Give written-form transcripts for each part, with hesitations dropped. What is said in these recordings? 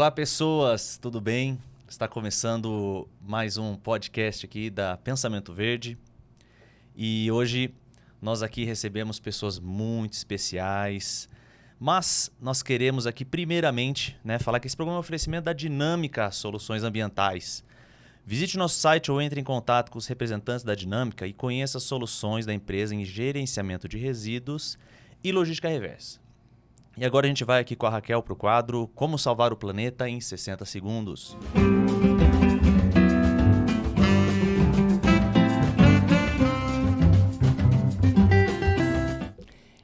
Olá, pessoas, tudo bem? Está começando mais um podcast aqui da Pensamento Verde. E hoje nós aqui recebemos pessoas muito especiais, mas nós queremos aqui primeiramente falar que esse programa é um oferecimento da Dinâmica Soluções Ambientais. Visite nosso site ou entre em contato com os representantes da Dinâmica e conheça as soluções da empresa em gerenciamento de resíduos e logística reversa. E agora a gente vai aqui com a Raquel para o quadro Como Salvar o Planeta em 60 Segundos.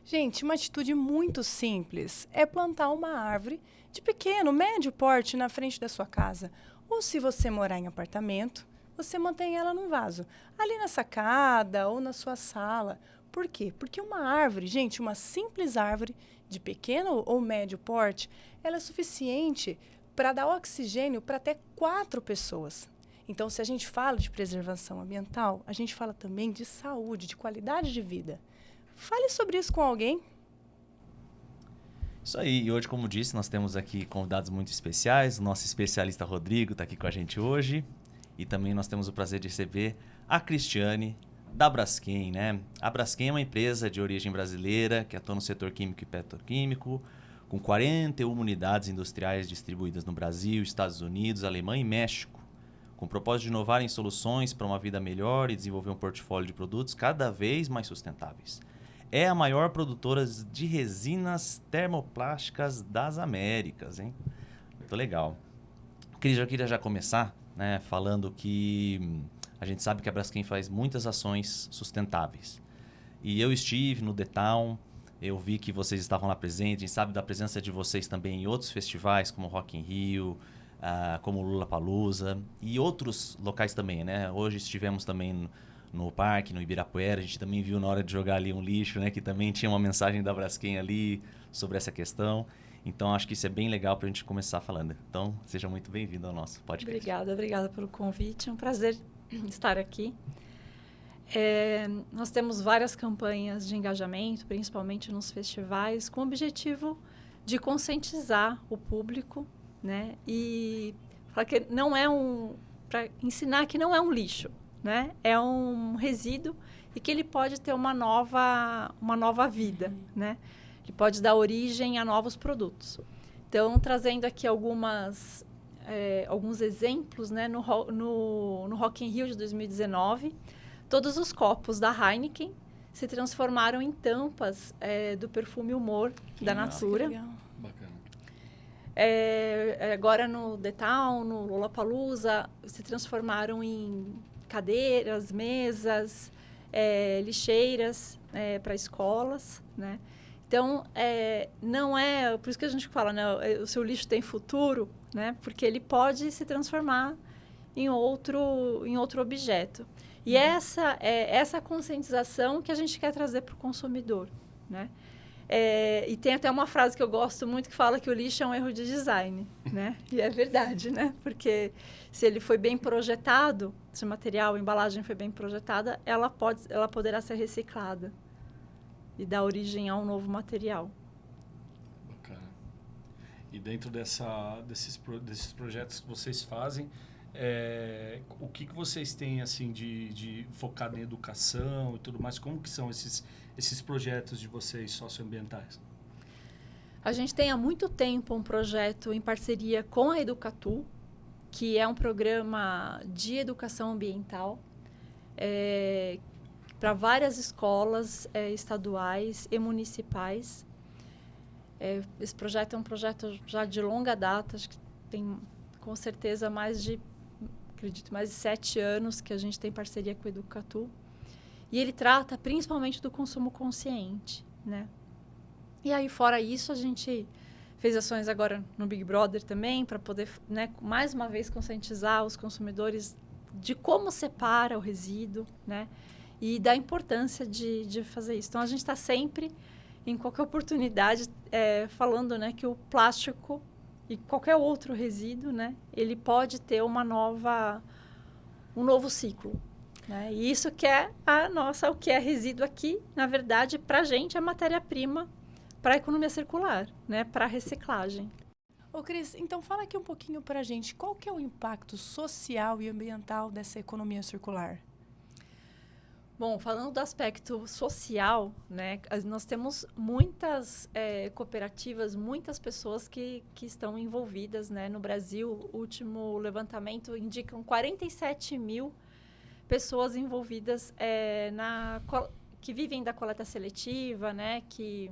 Gente, uma atitude muito simples é plantar uma árvore de pequeno, médio porte na frente da sua casa. Ou se você morar em apartamento, você mantém ela num vaso, ali na sacada ou na sua sala. Por quê? Porque uma árvore, gente, uma simples árvore de pequeno ou médio porte, ela é suficiente para dar oxigênio para até 4 pessoas. Então, se a gente fala de preservação ambiental, a gente fala também de saúde, de qualidade de vida. Fale sobre isso com alguém. Isso aí, e hoje, como disse, nós temos aqui convidados muito especiais. O nosso especialista Rodrigo está aqui com a gente hoje. E também nós temos o prazer de receber a Cristiane, da Braskem, né? A Braskem é uma empresa de origem brasileira que atua no setor químico e petroquímico, com 41 unidades industriais distribuídas no Brasil, Estados Unidos, Alemanha e México, com o propósito de inovar em soluções para uma vida melhor e desenvolver um portfólio de produtos cada vez mais sustentáveis. É a maior produtora de resinas termoplásticas das Américas, hein? Muito legal. Cris, eu queria já começar falando que a gente sabe que a Braskem faz muitas ações sustentáveis. E eu estive no The Town, eu vi que vocês estavam lá presentes, a gente sabe da presença de vocês também em outros festivais, como Rock in Rio, como Lollapalooza e outros locais também, né? Hoje estivemos também no parque, no Ibirapuera, a gente também viu na hora de jogar ali um lixo, né? Que também tinha uma mensagem da Braskem ali sobre essa questão. Então, acho que isso é bem legal para a gente começar falando. Então, seja muito bem-vindo ao nosso podcast. Obrigada pelo convite. É um prazer estar aqui. Nós temos várias campanhas de engajamento, principalmente nos festivais, com o objetivo de conscientizar o público, né? E falar que para ensinar que não é um lixo, né? É um resíduo e que ele pode ter uma nova vida, né? Ele pode dar origem a novos produtos. Então, trazendo aqui alguns exemplos, né? No Rock in Rio de 2019, todos os copos da Heineken se transformaram em tampas do perfume Humor da Natura. Legal. Bacana. Agora no The Town, no Lollapalooza, se transformaram em cadeiras, mesas, lixeiras para escolas, né? Então, não é... Por isso que a gente fala, né? O seu lixo tem futuro, né? Porque ele pode se transformar em outro objeto. E essa é essa conscientização que a gente quer trazer para o consumidor, né? E tem até uma frase que eu gosto muito que fala que o lixo é um erro de design, né? E é verdade, né? Porque se ele foi bem projetado, se o material, a embalagem foi bem projetada, ela poderá ser reciclada e dar origem a um novo material. Bacana. E dentro desses projetos que vocês fazem, o que vocês têm assim de focado em educação e tudo mais? Como que são esses projetos de vocês socioambientais? A gente tem há muito tempo um projeto em parceria com a Educatu, que é um programa de educação ambiental para várias escolas estaduais e municipais. Esse projeto é um projeto já de longa data, acho que tem com certeza mais de 7 anos que a gente tem parceria com o Educatu. E ele trata principalmente do consumo consciente, né? E aí, fora isso, a gente fez ações agora no Big Brother também, para poder, né, mais uma vez, conscientizar os consumidores de como separa o resíduo, né? E da importância de fazer isso. Então, a gente está sempre, em qualquer oportunidade, falando, né, que o plástico e qualquer outro resíduo, né, ele pode ter um novo ciclo, né? E isso que é o que é resíduo aqui, na verdade, para a gente é matéria-prima para a economia circular, né, para a reciclagem. Ô, Cris, então fala aqui um pouquinho pra gente, qual que é o impacto social e ambiental dessa economia circular? Bom, falando do aspecto social, né, nós temos muitas cooperativas, muitas pessoas que estão envolvidas, né? No Brasil, o último levantamento indicam 47 mil pessoas envolvidas que vivem da coleta seletiva, né, que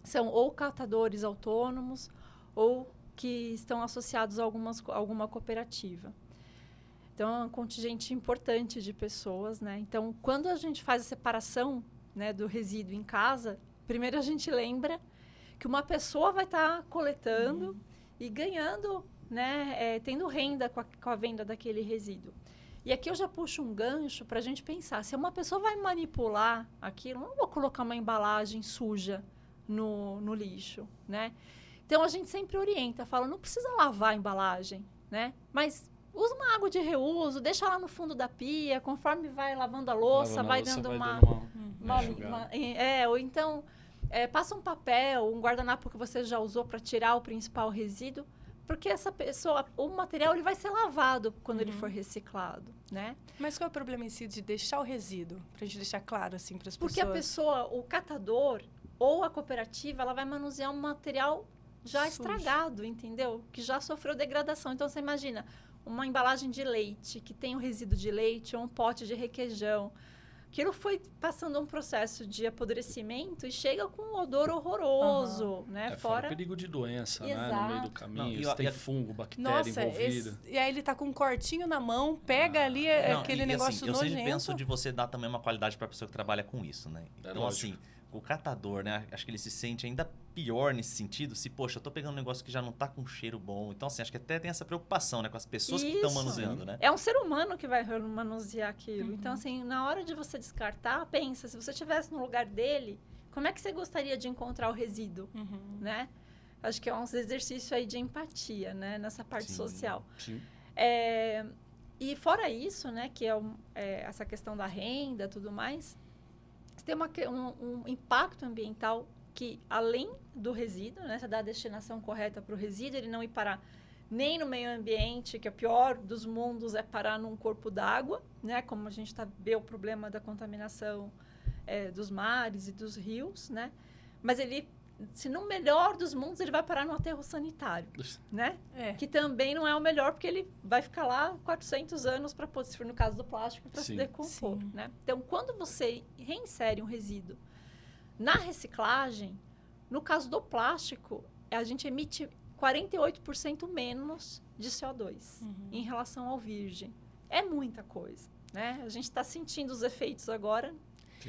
são ou catadores autônomos ou que estão associados a alguma cooperativa. Então, é um contingente importante de pessoas, né? Então, quando a gente faz a separação, né, do resíduo em casa, primeiro a gente lembra que uma pessoa vai estar coletando e ganhando, né, tendo renda com a venda daquele resíduo. E aqui eu já puxo um gancho para a gente pensar, se uma pessoa vai manipular aquilo, eu não vou colocar uma embalagem suja no lixo, né? Então, a gente sempre orienta, fala, não precisa lavar a embalagem, né? Mas usa uma água de reuso, deixa lá no fundo da pia, conforme vai lavando a louça, vai dando uma ou então, passa um papel, um guardanapo que você já usou para tirar o principal resíduo, porque essa pessoa, o material ele vai ser lavado quando ele for reciclado, né? Mas qual é o problema em si de deixar o resíduo? Pra gente deixar claro, assim, para as pessoas. Porque a pessoa, o catador ou a cooperativa, ela vai manusear um material já estragado, entendeu? Que já sofreu degradação. Então, você imagina uma embalagem de leite, que tem um resíduo de leite ou um pote de requeijão. Aquilo foi passando um processo de apodrecimento e chega com um odor horroroso, né? Fora perigo de doença, né? No meio do caminho. Não, tem fungo, bactéria Nossa, envolvida. E aí ele tá com um cortinho na mão, pega ali aquele negócio assim, nojento. Eu sempre penso de você dar também uma qualidade para a pessoa que trabalha com isso, né? Então, lógico. assim, o catador, né? Acho que ele se sente ainda pior nesse sentido. Se, poxa, eu tô pegando um negócio que já não tá com cheiro bom. Então, assim, acho que até tem essa preocupação, né? Com as pessoas que estão manuseando, né? É um ser humano que vai manusear aquilo. Então, assim, na hora de você descartar, pensa, se você estivesse no lugar dele, como é que você gostaria de encontrar o resíduo, né? Acho que é um exercício aí de empatia, né? Nessa parte social. Sim. E fora isso, né? Que essa questão da renda e tudo mais, você tem um impacto ambiental que, além do resíduo, né? Você dá a destinação correta para o resíduo, ele não ir parar nem no meio ambiente, que é o pior dos mundos, é parar num corpo d'água, né? Como a gente vê o problema da contaminação dos mares e dos rios, né? Mas ele, se no melhor dos mundos, ele vai parar no aterro sanitário, né? Que também não é o melhor, porque ele vai ficar lá 400 anos para, se for no caso do plástico, para se decompor, né? Então, quando você reinsere um resíduo na reciclagem, no caso do plástico, a gente emite 48% menos de CO2 em relação ao virgem. É muita coisa, né? A gente está sentindo os efeitos agora,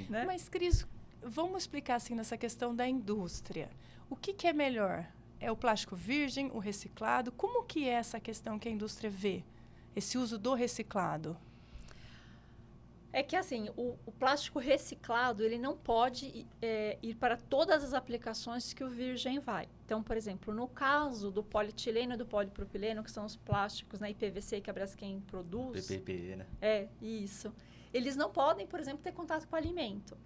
né? Mas, Cris, vamos explicar assim nessa questão da indústria. O que é melhor? É o plástico virgem, o reciclado? Como que é essa questão que a indústria vê? Esse uso do reciclado? É que, assim, o plástico reciclado, ele não pode ir para todas as aplicações que o virgem vai. Então, por exemplo, no caso do polietileno e do polipropileno, que são os plásticos na IPVC que a Braskem produz... PPE, né? Isso. Eles não podem, por exemplo, ter contato com o alimento.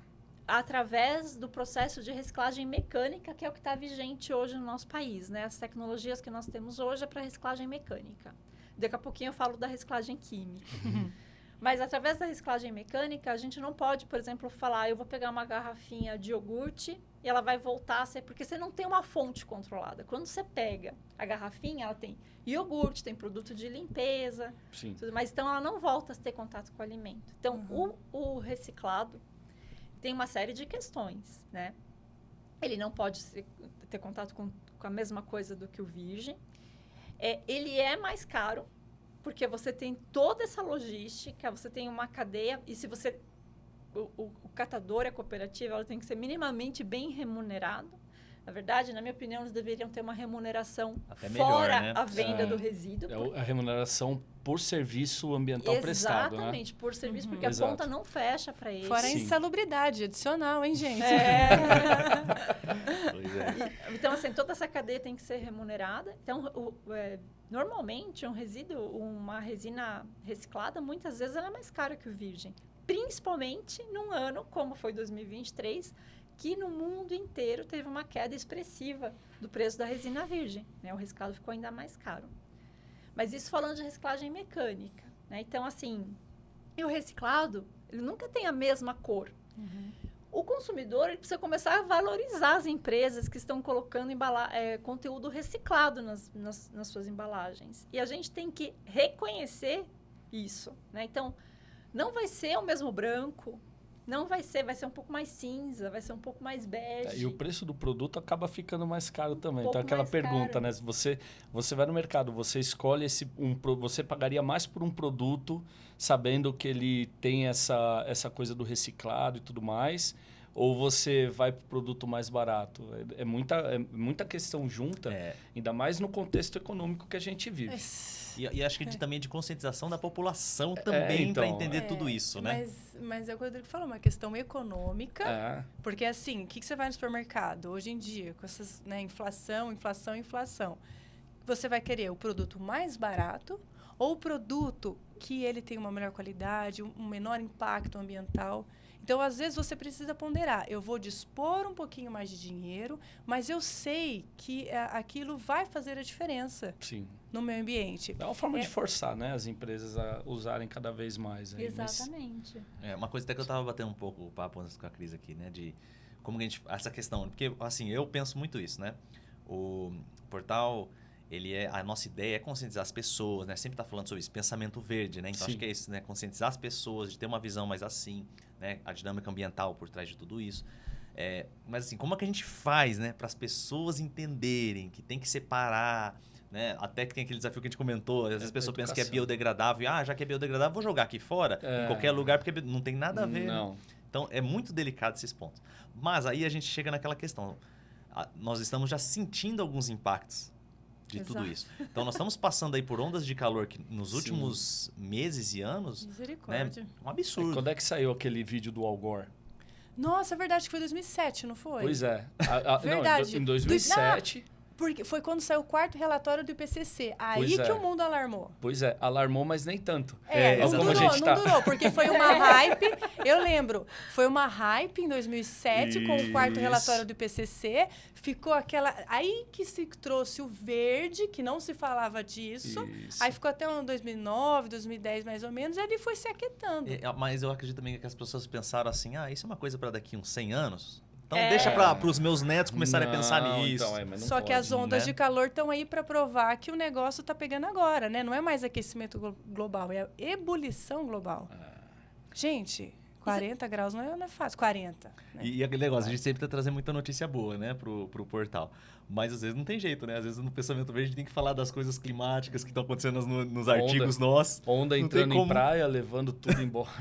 Através do processo de reciclagem mecânica, que é o que está vigente hoje no nosso país, né? As tecnologias que nós temos hoje é para reciclagem mecânica. Daqui a pouquinho eu falo da reciclagem química. Mas, através da reciclagem mecânica, a gente não pode, por exemplo, falar, eu vou pegar uma garrafinha de iogurte e ela vai voltar a ser... Porque você não tem uma fonte controlada. Quando você pega a garrafinha, ela tem iogurte, tem produto de limpeza, tudo mais. Então, ela não volta a ter contato com o alimento. Então, o reciclado tem uma série de questões, né? Ele não pode ter contato com a mesma coisa do que o virgem. Ele é mais caro, porque você tem toda essa logística, você tem uma cadeia, e se você... O catador, a cooperativa, ela tem que ser minimamente bem remunerado. Na verdade, na minha opinião, eles deveriam ter uma remuneração até fora melhor, né? a venda do resíduo. A remuneração por serviço ambiental prestado, né? Exatamente, por serviço, porque a conta não fecha para eles. Fora a insalubridade adicional, hein, gente? Pois é. Então, assim, toda essa cadeia tem que ser remunerada. Então, normalmente, um resíduo, uma resina reciclada, muitas vezes ela é mais cara que o virgem. Principalmente num ano, como foi 2023, que no mundo inteiro teve uma queda expressiva do preço da resina virgem, né? O reciclado ficou ainda mais caro. Mas isso falando de reciclagem mecânica, né? Então, assim, e o reciclado, ele nunca tem a mesma cor. O consumidor, ele precisa começar a valorizar as empresas que estão colocando conteúdo reciclado nas suas embalagens. E a gente tem que reconhecer isso, né? Então, não vai ser o mesmo branco, vai ser um pouco mais cinza, vai ser um pouco mais bege. E o preço do produto acaba ficando mais caro também. pouco Então, aquela mais pergunta, caro. né? Você vai no mercado, você escolhe você pagaria mais por um produto sabendo que ele tem essa coisa do reciclado e tudo mais, ou você vai para o produto mais barato? É muita questão junta, ainda mais no contexto econômico que a gente vive. E acho que também de conscientização da população também, para entender tudo isso, né? Mas é o que o Rodrigo falou, uma questão econômica. É. Porque assim, o que você vai no supermercado hoje em dia, com essas, né, inflação, você vai querer o produto mais barato ou o produto que ele tem uma melhor qualidade, um menor impacto ambiental. Então, às vezes, você precisa ponderar. Eu vou dispor um pouquinho mais de dinheiro, mas eu sei que aquilo vai fazer a diferença no meio ambiente. É uma forma de forçar, né, as empresas a usarem cada vez mais. Aí, Exatamente. Uma coisa até que eu estava batendo um pouco o papo antes com a Cris aqui, né? De como que a gente... Essa questão... Porque, assim, eu penso muito isso, né? O portal... a nossa ideia é conscientizar as pessoas, né? Sempre está falando sobre isso, pensamento verde, né? Então, acho que é isso, né? Conscientizar as pessoas, de ter uma visão mais assim, né? A dinâmica ambiental por trás de tudo isso. Mas, assim, como é que a gente faz, né? Para as pessoas entenderem que tem que separar, né? Até que tem aquele desafio que a gente comentou. Às vezes a pessoa pensa que é biodegradável. Já que é biodegradável, vou jogar aqui fora, em qualquer lugar, porque não tem nada a ver. Não. Então, é muito delicado esses pontos. Mas aí a gente chega naquela questão. Nós estamos já sentindo alguns impactos de tudo isso. Então, nós estamos passando aí por ondas de calor que nos últimos meses e anos... Misericórdia. Né, um absurdo. Quando é que saiu aquele vídeo do Al Gore? Nossa, é verdade que foi 2007, não foi? Pois é. Verdade. Não, em 2007... Porque foi quando saiu o quarto relatório do IPCC. Aí que o mundo alarmou. Pois é, alarmou, mas nem tanto. Não durou, porque foi uma hype. Eu lembro, foi uma hype em 2007 com o quarto relatório do IPCC. Ficou aquela... Aí que se trouxe o verde, que não se falava disso. Isso. Aí ficou até 2009, 2010 mais ou menos, e ele foi se aquietando. Mas eu acredito também que as pessoas pensaram assim, isso é uma coisa para daqui uns 100 anos... Então deixa para os meus netos começarem a pensar nisso. Então, só que as ondas de calor estão aí para provar que o negócio está pegando agora, né? Não é mais aquecimento global, é ebulição global. Gente, 40 graus não é fácil. 40. Né? E aquele negócio, a gente sempre tá trazendo muita notícia boa, né, pro portal. Mas às vezes não tem jeito, né? Às vezes no Pensamento Verde a gente tem que falar das coisas climáticas que estão acontecendo nos artigos nossos. Onda entrando em praia, levando tudo embora.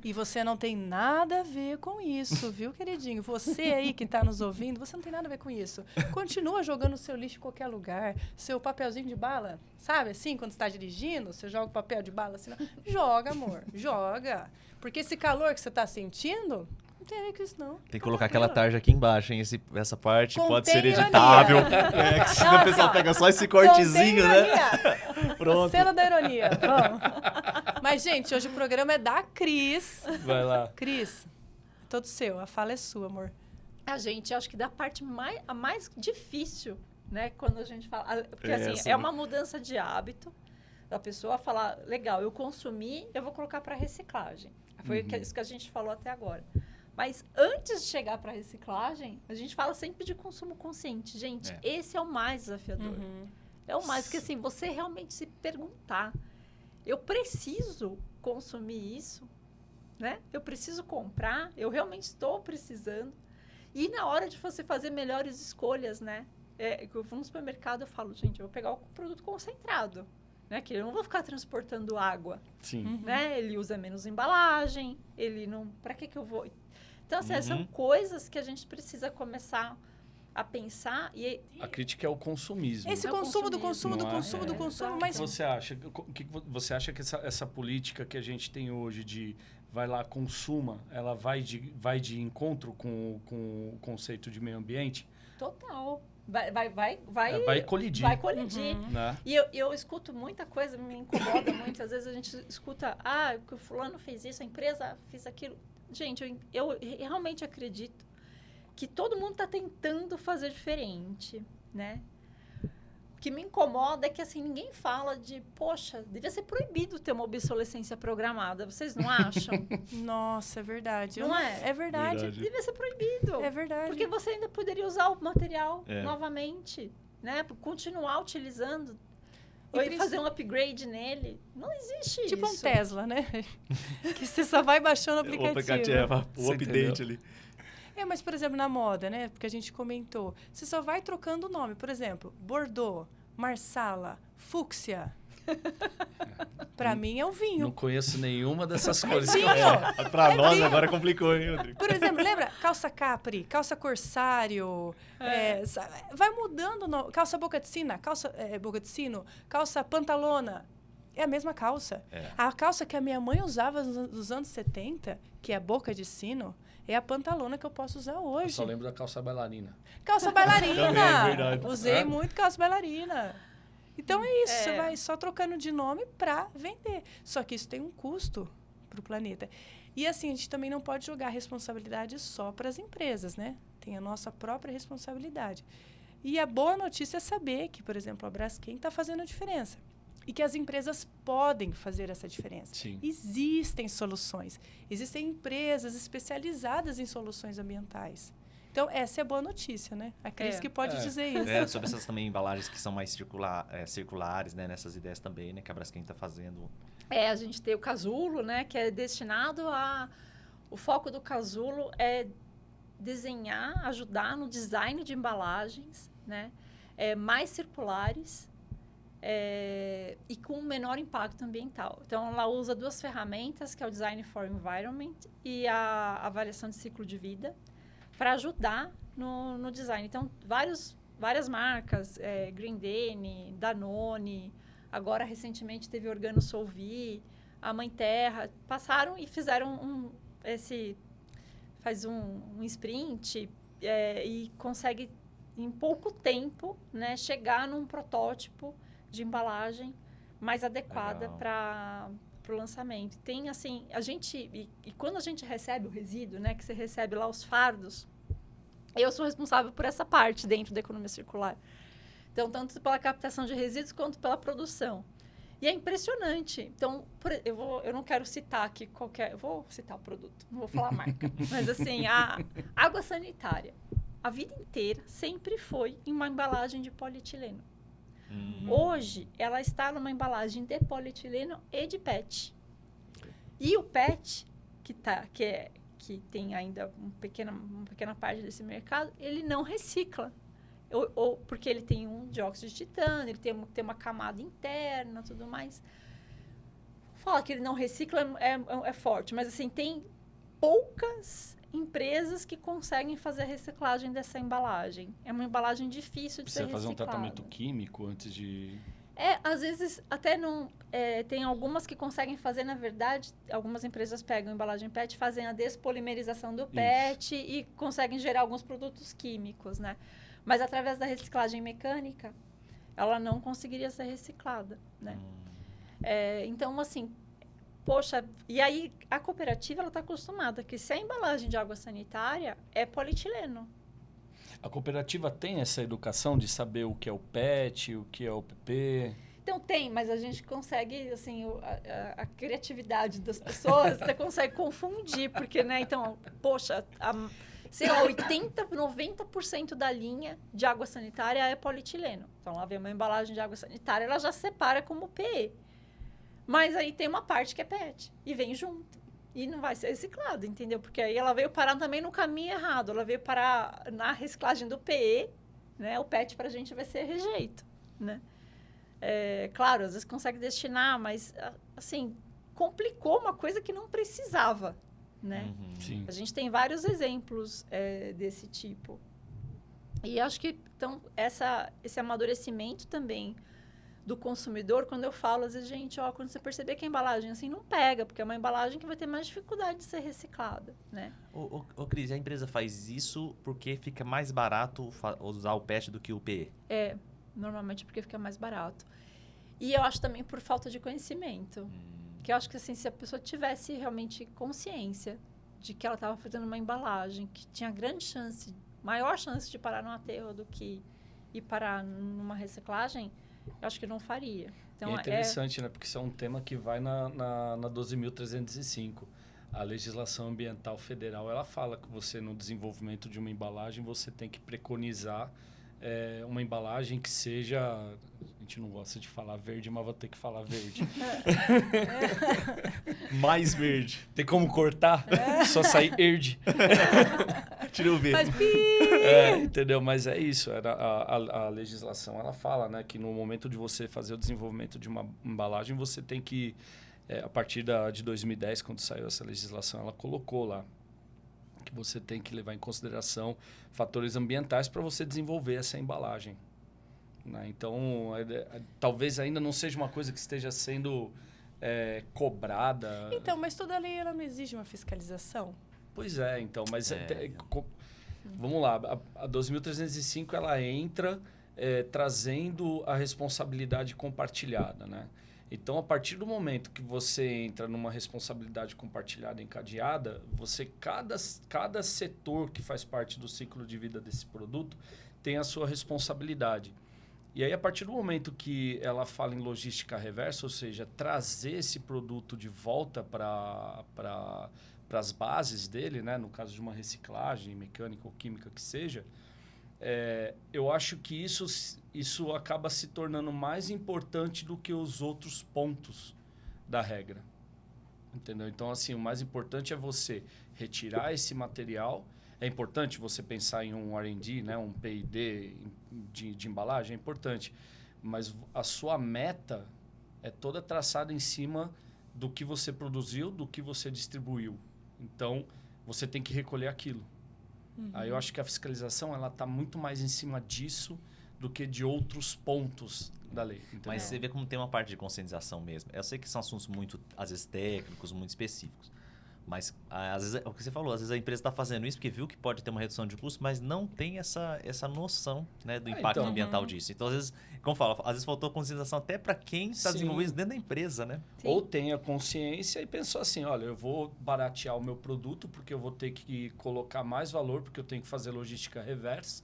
E você não tem nada a ver com isso, viu, queridinho? Você aí que está nos ouvindo, você não tem nada a ver com isso. Continua jogando o seu lixo em qualquer lugar. Seu papelzinho de bala, sabe assim? Quando você está dirigindo, você joga o papel de bala assim. Joga, amor, joga. Porque esse calor que você está sentindo... Não tem a ver com isso, não. Tem que colocar aquela tarja aqui embaixo, hein? Essa parte pode ser ironia. editável. Que senão o pessoal pega só esse cortezinho, né? Pronto. Cena da ironia. Vamos. Mas, gente, hoje o programa é da Cris. Vai lá. Cris, todo seu. A fala é sua, amor. Gente, acho que da parte a mais difícil, né? Quando a gente fala... Porque, assim, né? uma mudança de hábito da pessoa falar, legal, eu consumi, eu vou colocar para reciclagem. Foi isso que a gente falou até agora. Mas antes de chegar para a reciclagem, a gente fala sempre de consumo consciente. Gente, esse é o mais desafiador. É o mais, porque assim, você realmente se perguntar, eu preciso consumir isso? Né? Eu preciso comprar? Eu realmente estou precisando? E na hora de você fazer melhores escolhas, né? Eu vou no supermercado, eu falo, gente, eu vou pegar o produto concentrado. Né? Que eu não vou ficar transportando água. Sim. Né? Ele usa menos embalagem, ele não... Para que eu vou... Então, assim, são coisas que a gente precisa começar a pensar e... A crítica é o consumismo. Esse consumo do consumo, mas... Você acha que essa política que a gente tem hoje de vai lá, consuma, ela vai de encontro com o conceito de meio ambiente? Total. Vai colidir. Vai colidir. Né? E eu escuto muita coisa, me incomoda muito. Às vezes a gente escuta, que o fulano fez isso, a empresa fez aquilo. Gente, eu realmente acredito que todo mundo está tentando fazer diferente, né? O que me incomoda é que, assim, ninguém fala de, poxa, devia ser proibido ter uma obsolescência programada. Vocês não acham? Nossa, é verdade. Não é? É verdade. Verdade. Devia ser proibido. É verdade. Porque você ainda poderia usar o material É. novamente, né? Continuar utilizando. E Ou fazer um upgrade nele. Não existe Tipo isso. um Tesla, né? Que você só vai baixando o aplicativo. o Você update entendeu? ali. Mas, por exemplo, na moda, né? Porque a gente comentou. Você só vai trocando o nome. Por exemplo, Bordeaux, Marsala, Fúcsia. Pra mim é o vinho. Não conheço nenhuma dessas cores. Vinho. Pra nós vinho. agora complicou, hein, Rodrigo? Por exemplo, lembra? Calça Capri, calça Corsário. Vai mudando. Calça Boca de Sina, Boca de Sino, calça Pantalona. É a mesma calça. É. A calça que a minha mãe usava nos anos 70, que é Boca de Sino, é a pantalona que eu posso usar Eu hoje. só lembro da calça bailarina. Calça bailarina. Também, é verdade. Usei muito calça bailarina. Então é isso, É. você vai só trocando de nome para vender. Só que isso tem um custo para o planeta. E assim, a gente também não pode jogar a responsabilidade só para as empresas, né? Tem a nossa própria responsabilidade. E a boa notícia é saber que, por exemplo, a Braskem está fazendo a diferença. E que as empresas podem fazer essa diferença. Sim. Existem soluções. Existem empresas especializadas em soluções ambientais. Então, essa é a boa notícia, né? A Cris que pode dizer isso. Sobre essas também embalagens que são mais circulares, né? Nessas ideias também, né? Que a Braskem está fazendo. A gente tem o casulo, né? Que é destinado a... O foco do casulo é desenhar, ajudar no design de embalagens, né? Mais circulares e com menor impacto ambiental. Então, ela usa duas ferramentas, que é o Design for Environment e a avaliação de ciclo de vida, para ajudar no design. Então, várias marcas, Grendene, Danone, agora recentemente teve Organo Solvi, a Mãe Terra, passaram e fizeram faz um sprint e consegue, em pouco tempo, né, chegar num protótipo de embalagem mais adequada para o lançamento. Tem, assim, e quando a gente recebe o resíduo, né, que você recebe lá os fardos, eu sou responsável por essa parte dentro da economia circular. Então, tanto pela captação de resíduos quanto pela produção. E é impressionante. Então, eu não quero citar aqui eu vou citar o produto, não vou falar a marca. Mas, assim, a água sanitária, a vida inteira, sempre foi em uma embalagem de polietileno. Hoje, ela está numa embalagem de polietileno e de PET. E o PET, que tem ainda uma pequena parte desse mercado, ele não recicla. Ou porque ele tem um dióxido de titânio, ele tem uma camada interna, tudo mais. Fala que ele não recicla é forte, mas assim, tem poucas empresas que conseguem fazer a reciclagem dessa embalagem. É uma embalagem difícil de ser reciclada. Precisa fazer um tratamento químico antes de... Às vezes até não... tem algumas que conseguem fazer, na verdade, algumas empresas pegam a embalagem PET, fazem a despolimerização do PET e conseguem gerar alguns produtos químicos, né? Mas através da reciclagem mecânica, ela não conseguiria ser reciclada, né? Então, assim, poxa... E aí, a cooperativa, ela está acostumada que se a embalagem de água sanitária é polietileno. A cooperativa tem essa educação de saber o que é o PET, o que é o PP? Então tem, mas a gente consegue, assim, a criatividade das pessoas, você consegue confundir, porque, né, então, poxa, sei lá, 80%, 90% da linha de água sanitária é polietileno. Então, lá vem uma embalagem de água sanitária, ela já separa como PE. Mas aí tem uma parte que é PET, e vem junto. E não vai ser reciclado, entendeu? Porque aí ela veio parar também no caminho errado. Ela veio parar na reciclagem do PE, né? O PET pra gente vai ser rejeito, né? Claro, às vezes consegue destinar, mas, assim, complicou uma coisa que não precisava, né? Sim. A gente tem vários exemplos desse tipo. E acho que, então, esse amadurecimento também do consumidor, quando eu falo, às vezes, gente, quando você perceber que a embalagem assim não pega, porque é uma embalagem que vai ter mais dificuldade de ser reciclada, né? Cris, a empresa faz isso porque fica mais barato usar o PET do que o PE? Normalmente porque fica mais barato. E eu acho também por falta de conhecimento. Que eu acho que, assim, se a pessoa tivesse realmente consciência de que ela estava fazendo uma embalagem que tinha grande chance maior chance de parar num aterro do que ir parar numa reciclagem, eu acho que não faria. Então, é interessante, né? Porque isso é um tema que vai na 12.305. A legislação ambiental federal, ela fala que você, no desenvolvimento de uma embalagem, você tem que preconizar uma embalagem que seja... A gente não gosta de falar verde, mas vou ter que falar verde. Mais verde. Tem como cortar? Só sair verde. Tira o V. Faz pi! Entendeu? Mas é isso. A legislação, ela fala, né, que no momento de você fazer o desenvolvimento de uma embalagem, você tem que, a partir de 2010, quando saiu essa legislação, ela colocou lá que você tem que levar em consideração fatores ambientais para você desenvolver essa embalagem. Né? Então, talvez ainda não seja uma coisa que esteja sendo cobrada. Então, mas toda lei ela não exige uma fiscalização? Pois é, então, mas vamos lá, a 12.305 ela entra trazendo a responsabilidade compartilhada, né? Então, a partir do momento que você entra numa responsabilidade compartilhada encadeada, cada setor que faz parte do ciclo de vida desse produto tem a sua responsabilidade. E aí, a partir do momento que ela fala em logística reversa, ou seja, trazer esse produto de volta para as bases dele, né? No caso de uma reciclagem mecânica ou química que seja, eu acho que isso acaba se tornando mais importante do que os outros pontos da regra. Entendeu? Então, assim, o mais importante é você retirar esse material. É importante você pensar em um R&D, né? Um P&D de embalagem, é importante. Mas a sua meta é toda traçada em cima do que você produziu, do que você distribuiu. Então, você tem que recolher aquilo. Aí eu acho que a fiscalização ela está muito mais em cima disso do que de outros pontos da lei. Entendeu? Mas você vê como tem uma parte de conscientização mesmo. Eu sei que são assuntos muito, às vezes, técnicos, muito específicos. Mas, às vezes, é o que você falou, às vezes a empresa está fazendo isso porque viu que pode ter uma redução de custo, mas não tem essa noção, né, do impacto ambiental disso. Então, às vezes, como fala, às vezes faltou conscientização até para quem está desenvolvendo isso dentro da empresa, né? Sim. Ou tem a consciência e pensou assim, olha, eu vou baratear o meu produto porque eu vou ter que colocar mais valor, porque eu tenho que fazer logística reversa.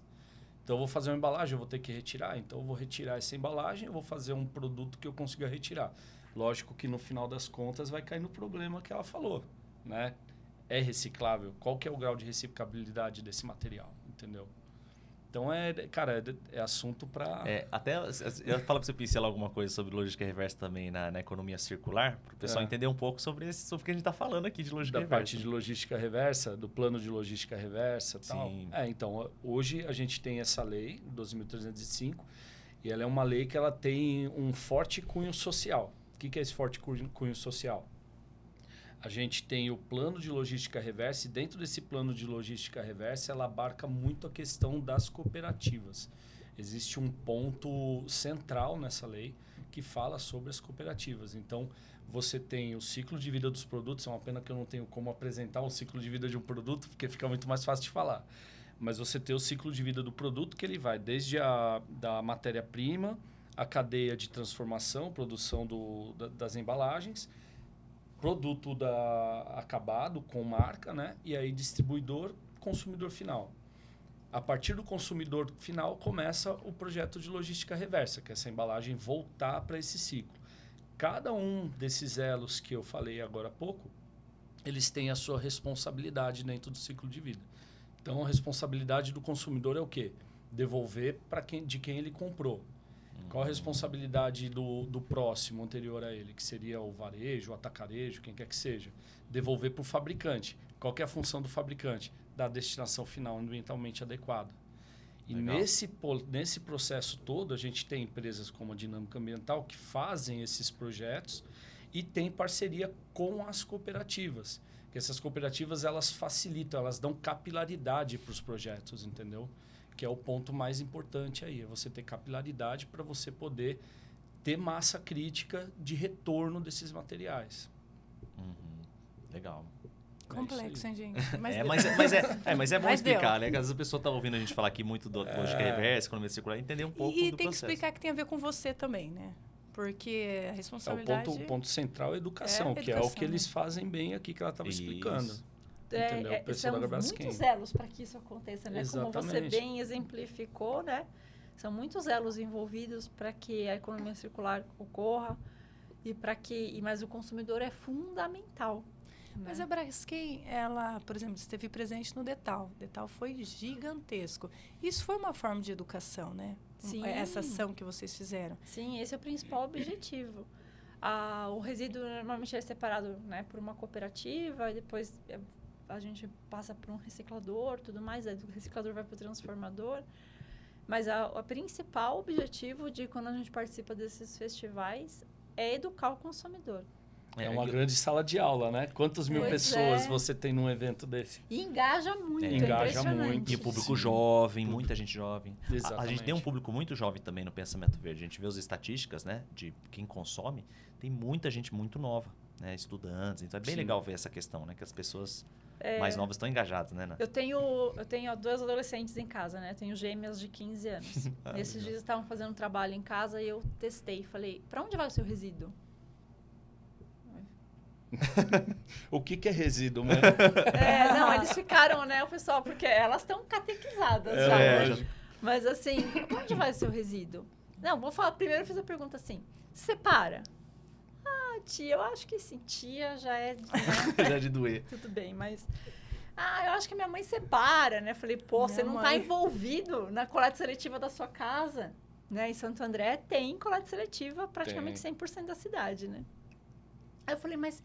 Então, eu vou fazer uma embalagem, eu vou ter que retirar. Então, eu vou retirar essa embalagem, eu vou fazer um produto que eu consiga retirar. Lógico que, no final das contas, vai cair no problema que ela falou, né? É reciclável? Qual que é o grau de reciclabilidade desse material? Entendeu? Então, é assunto para... Até eu falo para você pincelar alguma coisa sobre logística reversa também na economia circular, para o pessoal entender um pouco sobre o que a gente está falando aqui de logística reversa. Da parte de logística reversa, do plano de logística reversa e tal. Então, hoje a gente tem essa lei, 12.305, e ela é uma lei que ela tem um forte cunho social. O que é esse forte cunho social? A gente tem o plano de logística reversa e dentro desse plano de logística reversa ela abarca muito a questão das cooperativas. Existe um ponto central nessa lei que fala sobre as cooperativas. Então, você tem o ciclo de vida dos produtos. É uma pena que eu não tenho como apresentar o ciclo de vida de um produto, porque fica muito mais fácil de falar. Mas você tem o ciclo de vida do produto que ele vai desde da matéria-prima, a cadeia de transformação, produção das embalagens, produto acabado com marca, né? E aí distribuidor, consumidor final. A partir do consumidor final começa o projeto de logística reversa, que é essa embalagem voltar para esse ciclo. Cada um desses elos que eu falei agora há pouco, eles têm a sua responsabilidade dentro do ciclo de vida. Então, a responsabilidade do consumidor é o quê? Devolver de quem ele comprou. Qual a responsabilidade do próximo anterior a ele, que seria o varejo, o atacarejo, quem quer que seja? Devolver para o fabricante. Qual que é a função do fabricante? Dar a destinação final ambientalmente adequada. E nesse processo todo, a gente tem empresas como a Dinâmica Ambiental que fazem esses projetos e tem parceria com as cooperativas. Que essas cooperativas, elas facilitam, elas dão capilaridade para os projetos, entendeu? Que é o ponto mais importante aí, é você ter capilaridade para você poder ter massa crítica de retorno desses materiais. Legal. Complexo, hein, gente? Mas é bom Mas explicar, né? Que às vezes a pessoa está ouvindo a gente falar aqui muito do logística reversa, economia circular, entender um pouco do E tem processo. que explicar que tem a ver com você também, né? Porque a responsabilidade... O ponto central é a educação, que é o que eles fazem bem aqui, que ela estava explicando. Entendeu? O pessoal São da Braskem. muitos elos para que isso aconteça, né? Como você Exatamente. bem exemplificou, né? São muitos elos envolvidos para que a economia circular ocorra mas o consumidor é fundamental. Mas né? a Braskem, ela, por exemplo, esteve presente no Detal. O Detal foi gigantesco. Isso foi uma forma de educação, né? Sim. Essa ação que vocês fizeram. Sim, esse é o principal objetivo. O resíduo normalmente é separado, né, por uma cooperativa, e depois a gente passa por um reciclador, tudo mais, aí do reciclador vai para o transformador. Mas o principal objetivo de quando a gente participa desses festivais é educar o consumidor. É uma grande sala de aula, né? Quantas mil Pois pessoas é. você tem num evento desse? E engaja muito, Engaja impressionante. muito. E o público Sim. jovem, muita gente jovem. A Exatamente. gente tem um público muito jovem também no Pensamento Verde. A gente vê as estatísticas, né, de quem consome. Tem muita gente muito nova, né, estudantes. Então é bem Sim. legal ver essa questão, né, que as pessoas mais novas estão engajadas, né? Eu tenho 2 adolescentes em casa, né? Tenho gêmeas de 15 anos. Esses dias estavam fazendo um trabalho em casa e eu testei. Falei, para onde vai o seu resíduo? O que é resíduo, né? Não, eles ficaram, né, o pessoal, porque elas estão catequizadas já. lógico. Mas assim, pra onde vai o seu resíduo? Não, vou falar, primeiro eu fiz a pergunta assim, separa? Ah, tia, eu acho que sim, tia já é, né, Já de doer. tudo bem, mas... eu acho que minha mãe separa, né? Falei, pô, você não tá mãe. envolvido na coleta seletiva da sua casa, né? Em Santo André tem coleta seletiva praticamente 100% da cidade, né? Aí eu falei, mas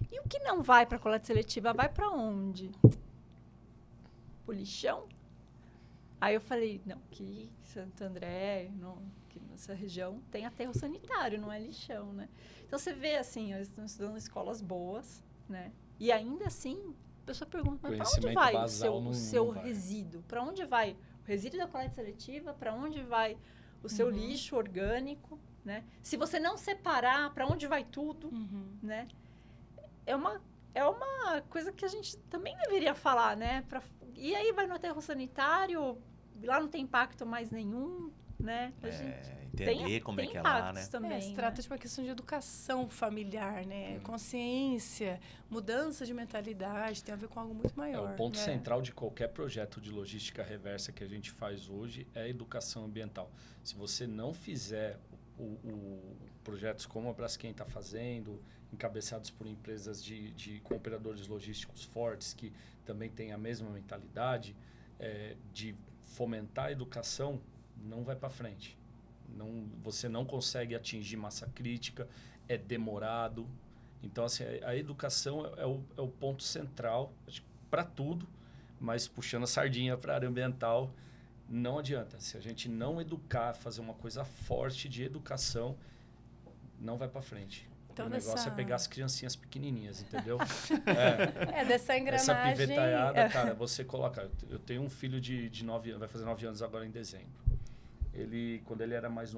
e o que não vai para coleta seletiva? Vai para onde? Pro lixão? Aí eu falei, não, que Santo André, que nessa região tem aterro sanitário, não é lixão, né? Então você vê assim, eles estão estudando em escolas boas, né? E ainda assim, a pessoa pergunta, mas para onde Conhecimento vai basal o não seu vai. resíduo? Para onde vai o resíduo da coleta seletiva? Para onde vai o seu lixo orgânico? Né? Se você não separar, para onde vai tudo? Né? É uma coisa que a gente também deveria falar, né? E aí vai no aterro sanitário, lá não tem impacto mais nenhum, né? A gente Entender como é que é tem lá, impactos né? também, Se né? trata de uma questão de educação familiar, né? Consciência, mudança de mentalidade, tem a ver com algo muito maior. O ponto né? central de qualquer projeto de logística reversa que a gente faz hoje é a educação ambiental. Se você não fizer projetos como a Braskem está fazendo, encabeçados por empresas com operadores logísticos fortes, que também têm a mesma mentalidade, de fomentar a educação, não vai para frente. Você não consegue atingir massa crítica, é demorado. Então, assim, a educação é o ponto central para tudo, mas puxando a sardinha para a área ambiental, não adianta. Se a gente não educar, fazer uma coisa forte de educação, não vai para frente. Então, o negócio é pegar as criancinhas pequenininhas, entendeu? Dessa engrenagem... Essa pivetaiada, cara, você coloca... Eu tenho um filho de 9 anos, vai fazer 9 anos agora em dezembro. Quando ele era mais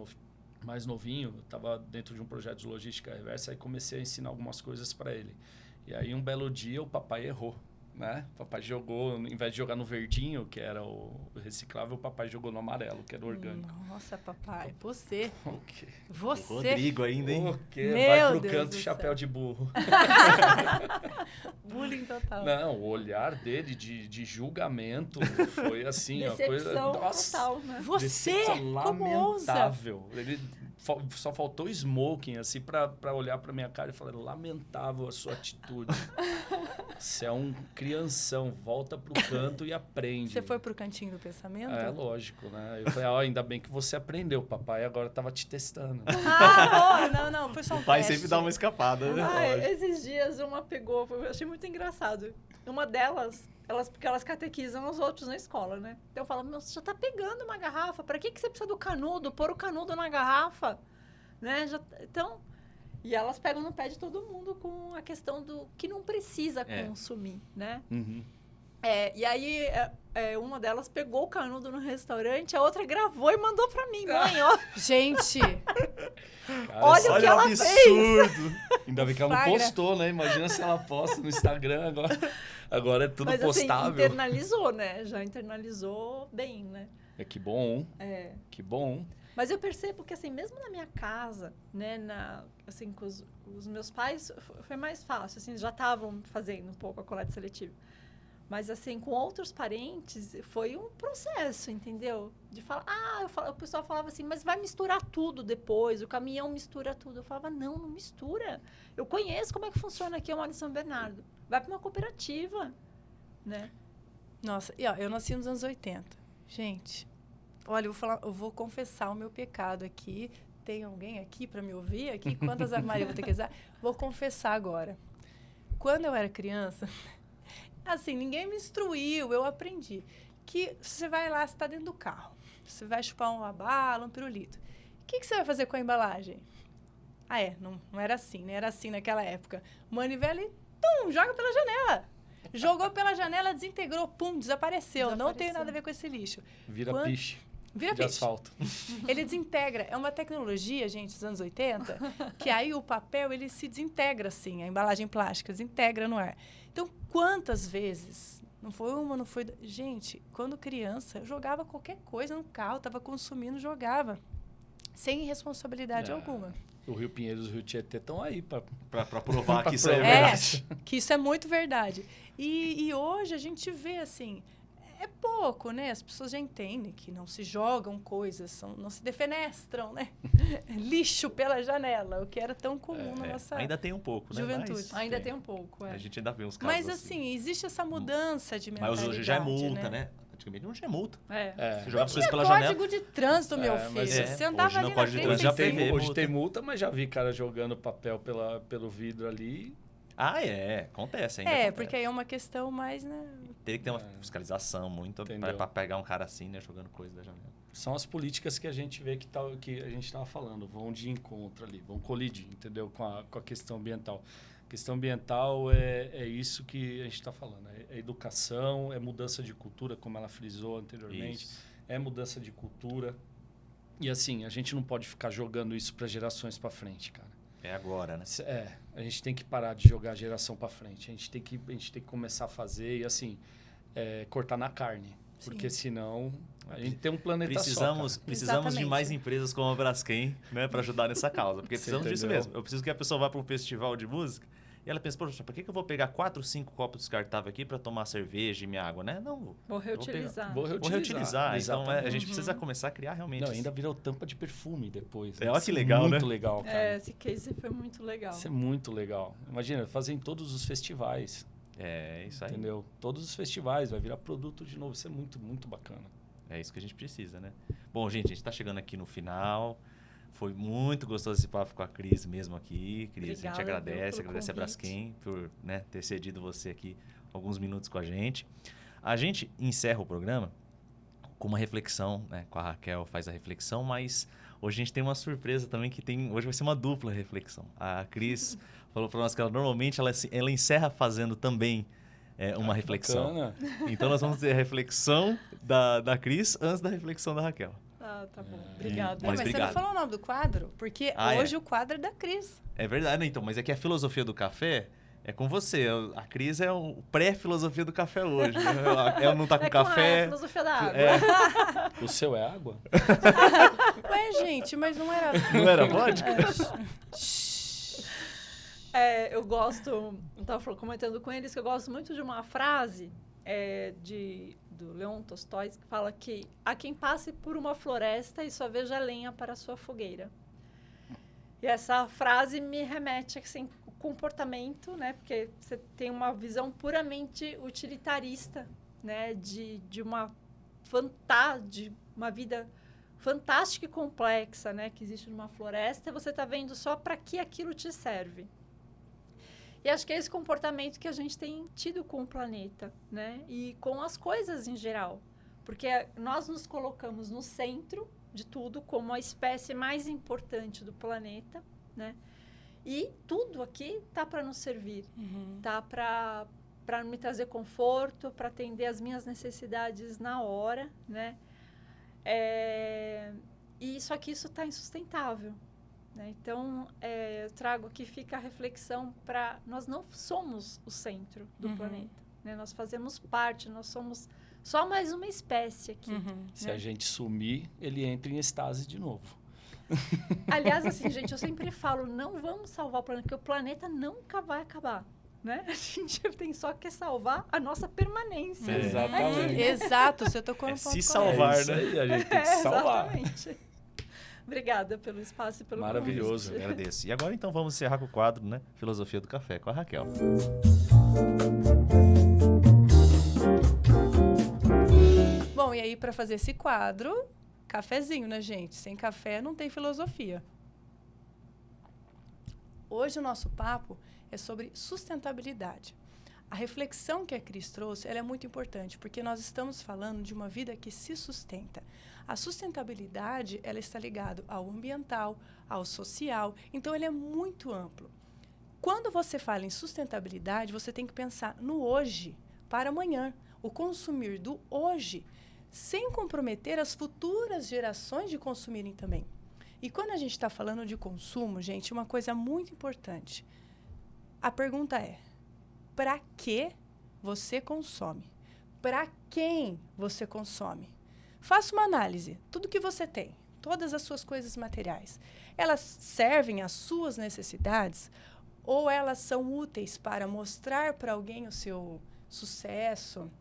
novinho, eu estava dentro de um projeto de logística reversa e comecei a ensinar algumas coisas para ele. E aí, um belo dia, o papai errou, né? O papai jogou, em vez de jogar no verdinho, que era o reciclável, o papai jogou no amarelo, que era o orgânico. Nossa, papai, você. O quê? Você. Rodrigo ainda, hein? O quê? Meu Vai pro Deus canto, do chapéu céu. de burro. Bullying total. Não, o olhar dele de julgamento foi assim, a coisa... Decepção Nossa, total, né? Você, decepção como ousa? lamentável. Ele só faltou smoking, assim, pra olhar pra minha cara e falar, lamentável a sua atitude. Você é um crianção, volta pro canto e aprende. Você foi pro cantinho do pensamento? É, lógico, né? Eu falei, ainda bem que você aprendeu, papai agora tava te testando. Não, foi só um O pai teste. sempre dá uma escapada, né? Esses dias uma pegou, eu achei muito engraçado. Uma delas, porque elas catequizam os outros na escola, né? Então eu falo, meu, você já tá pegando uma garrafa, pra que você precisa do canudo? Pôr o canudo na garrafa, né? Então, e elas pegam no pé de todo mundo com a questão do que não precisa consumir, né? Uhum. E aí, uma delas pegou o canudo no restaurante, a outra gravou e mandou pra mim, mãe, ó. Gente, Cara, Olha o que ela absurdo. ainda bem que ela não Flagra. postou, né? Imagina se ela posta no Instagram agora. Agora é tudo Mas postável. assim, internalizou, né? Já internalizou bem, né? Que bom. Que bom. Mas eu percebo que, assim, mesmo na minha casa, né, assim, com os meus pais, foi mais fácil, assim, já estavam fazendo um pouco a coleta seletiva. Mas, assim, com outros parentes, foi um processo, entendeu? De falar, o pessoal falava assim, mas vai misturar tudo depois, o caminhão mistura tudo. Eu falava, não mistura. Eu conheço como é que funciona aqui, eu moro em São Bernardo. Vai para uma cooperativa, né? Nossa, e ó, eu nasci nos anos 80. Gente, olha, eu vou confessar o meu pecado aqui. Tem alguém aqui para me ouvir aqui? Quantas Ave Maria eu vou ter que usar? Vou confessar agora. Quando eu era criança... Assim, ninguém me instruiu, eu aprendi. Que você vai lá, você está dentro do carro. Você vai chupar uma bala, um pirulito. O que você vai fazer com a embalagem? Não era assim, né? Era assim naquela época. Manivela e, joga pela janela. Jogou pela janela, desintegrou, desapareceu. Não tem nada a ver com esse lixo. Vira piche. Vira de piche. asfalto. Ele desintegra. É uma tecnologia, gente, dos anos 80, que aí o papel, ele se desintegra, assim. A embalagem plástica desintegra no ar. Então, quantas vezes... Não foi uma, não foi... Gente, quando criança, eu jogava qualquer coisa no carro, estava consumindo, jogava. Sem responsabilidade alguma. O Rio Pinheiros e o Rio Tietê estão aí para provar que isso é verdade. Que isso é muito verdade. E hoje a gente vê, assim... É pouco, né? As pessoas já entendem que não se jogam coisas, não se defenestram, né? Lixo pela janela, o que era tão comum na nossa ainda tem um pouco, né? juventude. Ainda tem um pouco, A gente ainda vê uns casos Mas, assim, existe essa mudança de mentalidade, mas hoje já é multa, né? Antigamente não tinha multa. Você jogava as coisas pela código janela. de trânsito, meu filho. Você andava ali na frente... Já tem, hoje tem multa, mas já vi cara jogando papel pelo vidro ali... Acontece ainda. Acontece. Porque aí é uma questão mais, né? Teria que ter uma fiscalização muito para pegar um cara assim, né, jogando coisa da janela. São as políticas que a gente vê que a gente estava falando, vão de encontro ali, vão colidir, entendeu? Com a questão ambiental. A questão ambiental é isso que a gente está falando. É educação, é mudança de cultura, como ela frisou anteriormente. Isso. É mudança de cultura. E assim, a gente não pode ficar jogando isso para gerações para frente, cara. É agora, né? A gente tem que parar de jogar a geração para frente. A gente tem que começar a fazer e, assim, cortar na carne. Sim. Porque senão a gente tem um planeta Precisamos de mais empresas como a Braskem, né, para ajudar nessa causa. Porque precisamos disso mesmo. Eu preciso que a pessoa vá para um festival de música e ela pensa, poxa, por que eu vou pegar 4 ou 5 copos descartáveis aqui para tomar cerveja e minha água, né? Não, vou reutilizar. Vou reutilizar. Então, a gente precisa começar a criar realmente... Não, ainda virou tampa de perfume depois. Olha que legal, né? Muito legal, cara. Esse case foi muito legal. Isso é muito legal. Imagina, fazer em todos os festivais. Isso aí. Entendeu? Todos os festivais, vai virar produto de novo. Isso é muito, muito bacana. É isso que a gente precisa, né? Bom, gente, a gente está chegando aqui no final. Foi muito gostoso esse papo com a Cris mesmo aqui. Cris, a gente agradece a Braskem por, né, ter cedido você aqui alguns minutos com a gente. A gente encerra o programa com uma reflexão, né? Com a Raquel faz a reflexão, mas hoje a gente tem uma surpresa também hoje vai ser uma dupla reflexão. A Cris falou para nós que normalmente ela encerra fazendo também uma reflexão. Bacana. Então nós vamos ter a reflexão da Cris antes da reflexão da Raquel. Tá bom. Obrigada. Mas você não falou o nome do quadro? Porque hoje o quadro é da Cris. É verdade, né? Então, mas é que a filosofia do café é com você. A Cris é o pré-filosofia do café hoje. Né? Ela não tá com café. É a filosofia da água. O seu é água? Ué, gente, mas não era... Não era vodka? Eu gosto... Eu estava comentando com eles que eu gosto muito de uma frase do Leon Tolstói, que fala que há quem passe por uma floresta e só veja lenha para a sua fogueira. E essa frase me remete assim, ao comportamento, né? Porque você tem uma visão puramente utilitarista, né? De uma vida fantástica e complexa, né? Que existe numa floresta, e você está vendo só para que aquilo te serve. E acho que é esse comportamento que a gente tem tido com o planeta, né? E com as coisas em geral. Porque nós nos colocamos no centro de tudo como a espécie mais importante do planeta, né? E tudo aqui tá para nos servir. Tá para me trazer conforto, para atender as minhas necessidades na hora, né? E só que isso está insustentável. Né? Então, eu trago aqui, fica a reflexão para... Nós não somos o centro do planeta. Né? Nós fazemos parte, nós somos só mais uma espécie aqui. Né? Se a gente sumir, ele entra em estase de novo. Aliás, assim, gente, eu sempre falo, não vamos salvar o planeta, porque o planeta nunca vai acabar. né? A gente tem só que salvar a nossa permanência. Exatamente. Exato, você tocou no ponto se correto. salvar, Isso né? aí, a gente tem que salvar. Exatamente. Obrigada pelo espaço e pelo Maravilhoso. Eu agradeço. E agora então vamos encerrar com o quadro, né? Filosofia do Café com a Raquel. Bom, e aí para fazer esse quadro, cafezinho, né, gente? Sem café não tem filosofia. Hoje o nosso papo é sobre sustentabilidade. A reflexão que a Cris trouxe, ela é muito importante, porque nós estamos falando de uma vida que se sustenta. A sustentabilidade, ela está ligada ao ambiental, ao social, então ele é muito amplo. Quando você fala em sustentabilidade, você tem que pensar no hoje para amanhã, o consumir do hoje, sem comprometer as futuras gerações de consumirem também. E quando a gente está falando de consumo, gente, uma coisa muito importante. A pergunta é, para que você consome? Para quem você consome? Faça uma análise. Tudo que você tem, todas as suas coisas materiais, elas servem às suas necessidades ou elas são úteis para mostrar para alguém o seu sucesso,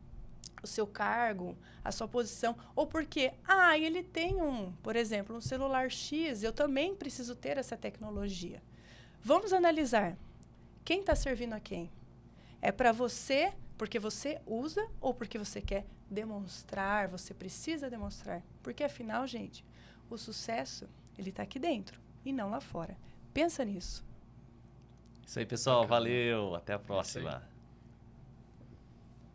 o seu cargo, a sua posição, ou porque, ele tem por exemplo, um celular X, eu também preciso ter essa tecnologia. Vamos analisar quem está servindo a quem. É para você, porque você usa, ou porque você quer demonstrar, você precisa demonstrar. Porque, afinal, gente, o sucesso, ele está aqui dentro e não lá fora. Pensa nisso. Isso aí, pessoal. Valeu. Até a próxima.